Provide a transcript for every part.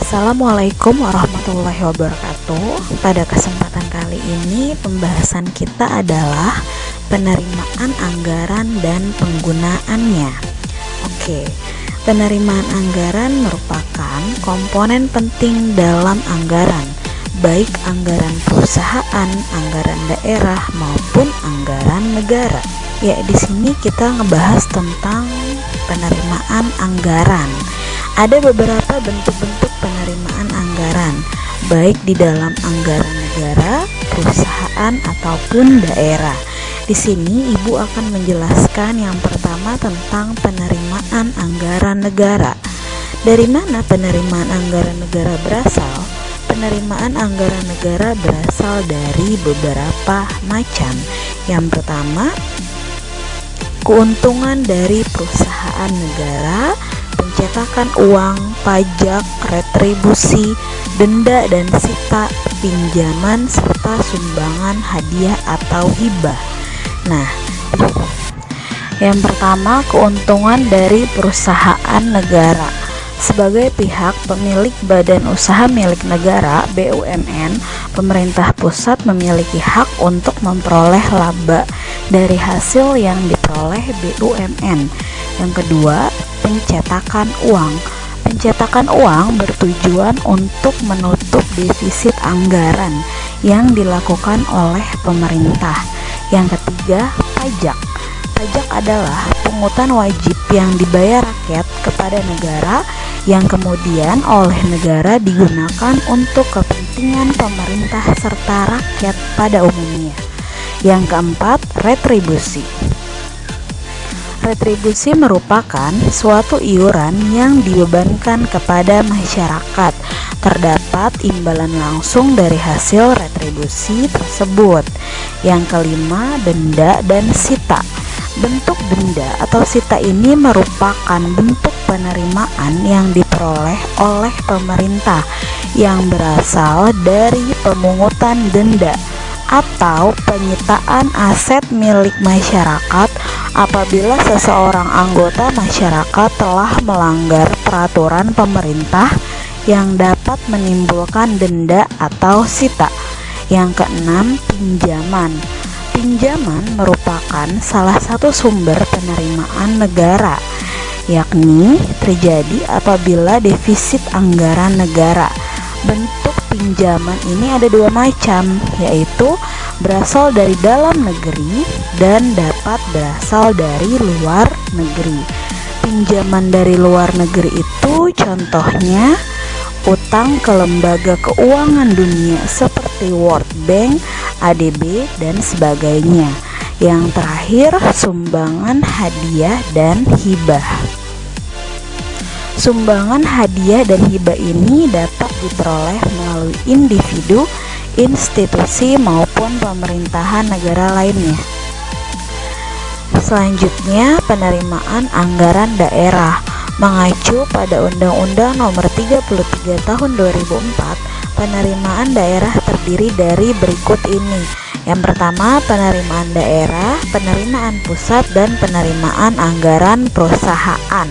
Assalamualaikum warahmatullahi wabarakatuh. Pada kesempatan kali ini pembahasan kita adalah penerimaan anggaran dan penggunaannya. Oke, penerimaan anggaran merupakan komponen penting dalam anggaran, baik anggaran perusahaan, anggaran daerah maupun anggaran negara. Ya, di sini kita ngebahas tentang penerimaan anggaran. Ada beberapa bentuk-bentuk penerimaan anggaran, baik di dalam anggaran negara, perusahaan, ataupun daerah. Di sini Ibu akan menjelaskan yang pertama tentang penerimaan anggaran negara. Dari mana penerimaan anggaran negara berasal? Penerimaan anggaran negara berasal dari beberapa macam. Yang pertama, keuntungan dari perusahaan negara, pencetakan uang, pajak, retribusi, denda dan sita, pinjaman, serta sumbangan, hadiah atau hibah. Nah, yang pertama, keuntungan dari perusahaan negara. Sebagai pihak pemilik badan usaha milik negara (BUMN), pemerintah pusat memiliki hak untuk memperoleh laba dari hasil yang diperoleh BUMN. Yang kedua, pencetakan uang. Pencetakan uang bertujuan untuk menutup defisit anggaran yang dilakukan oleh pemerintah. Yang ketiga, pajak. Pajak adalah pungutan wajib yang dibayar rakyat kepada negara yang kemudian oleh negara digunakan untuk kepentingan pemerintah serta rakyat pada umumnya. Yang keempat, retribusi. Retribusi merupakan suatu iuran yang dibebankan kepada masyarakat. Terdapat imbalan langsung dari hasil retribusi tersebut. Yang kelima, denda dan sita. Bentuk denda atau sita ini merupakan bentuk penerimaan yang diperoleh oleh pemerintah yang berasal dari pemungutan denda atau penyitaan aset milik masyarakat apabila seseorang anggota masyarakat telah melanggar peraturan pemerintah yang dapat menimbulkan denda atau sita. Yang keenam, pinjaman. Pinjaman merupakan salah satu sumber penerimaan negara, yakni terjadi apabila defisit anggaran negara. Bentuk pinjaman ini ada dua macam, yaitu berasal dari dalam negeri dan dapat berasal dari luar negeri. Pinjaman dari luar negeri itu contohnya utang ke lembaga keuangan dunia seperti World Bank, ADB, dan sebagainya. Yang terakhir, sumbangan, hadiah, dan hibah. Sumbangan, hadiah, dan hibah ini dapat diperoleh melalui individu, institusi, maupun pemerintahan negara lainnya. Selanjutnya, penerimaan anggaran daerah. Mengacu pada Undang-Undang Nomor 33 Tahun 2004, penerimaan daerah terdiri dari berikut ini. Yang pertama, penerimaan daerah, penerimaan pusat, dan penerimaan anggaran perusahaan.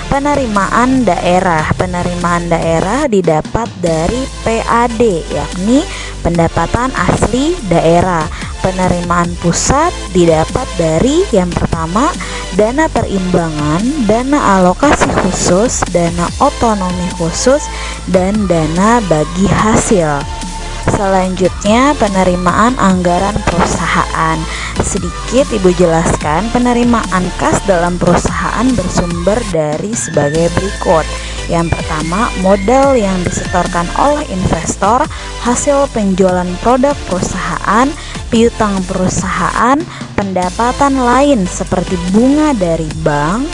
Penerimaan daerah. Penerimaan daerah didapat dari PAD, yakni pendapatan asli daerah. Penerimaan pusat didapat dari yang pertama, dana perimbangan, dana alokasi khusus, dana otonomi khusus, dan dana bagi hasil. Selanjutnya, penerimaan anggaran perusahaan. Sedikit Ibu jelaskan, penerimaan kas dalam perusahaan bersumber dari sebagai berikut. Yang pertama, modal yang disetorkan oleh investor, hasil penjualan produk perusahaan, piutang perusahaan, pendapatan lain seperti bunga dari bank,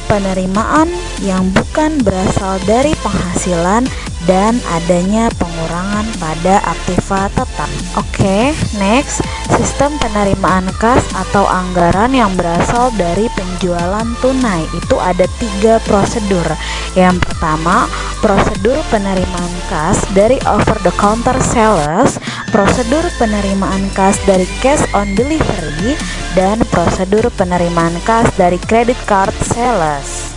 penerimaan yang bukan berasal dari penghasilan, dan adanya pengurangan pada aktiva tetap. Oke, next, sistem penerimaan kas atau anggaran yang berasal dari penjualan tunai. Itu ada 3 prosedur. Yang pertama, prosedur penerimaan kas dari over the counter sales, prosedur penerimaan kas dari cash on delivery, dan prosedur penerimaan kas dari credit card sales.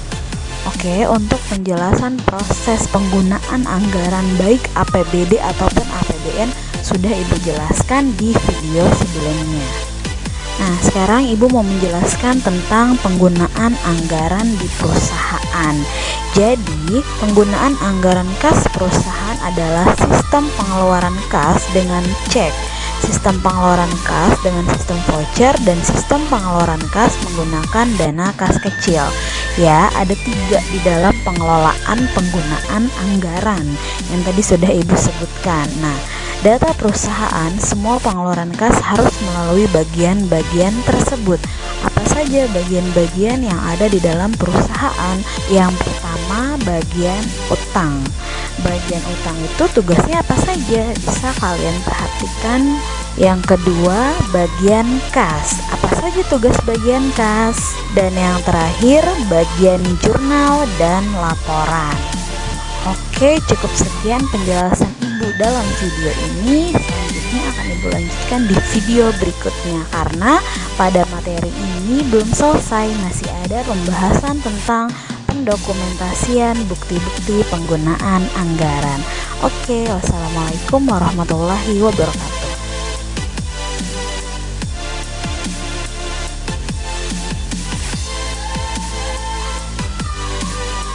Oke, untuk penjelasan proses penggunaan anggaran baik APBD ataupun APBN sudah Ibu jelaskan di video sebelumnya. Nah, sekarang Ibu mau menjelaskan tentang penggunaan anggaran di perusahaan. Jadi, penggunaan anggaran kas perusahaan adalah sistem pengeluaran kas dengan cek, sistem pengeluaran kas dengan sistem voucher, dan sistem pengeluaran kas menggunakan dana kas kecil. Ya, ada 3 di dalam pengelolaan penggunaan anggaran yang tadi sudah Ibu sebutkan. Nah, data perusahaan, semua pengeluaran kas harus melalui bagian-bagian tersebut. Apa saja bagian-bagian yang ada di dalam perusahaan? Yang pertama, bagian utang. Bagian utang itu tugasnya apa saja? Bisa kalian perhatikan. Yang kedua, bagian kas. Apa saja tugas bagian kas? Dan yang terakhir, bagian jurnal dan laporan. Oke, cukup sekian penjelasan Ibu dalam video ini. Selanjutnya akan Ibu lanjutkan di video berikutnya, karena pada materi ini belum selesai, masih ada pembahasan tentang pendokumentasian bukti-bukti penggunaan anggaran. Oke, wassalamualaikum warahmatullahi wabarakatuh.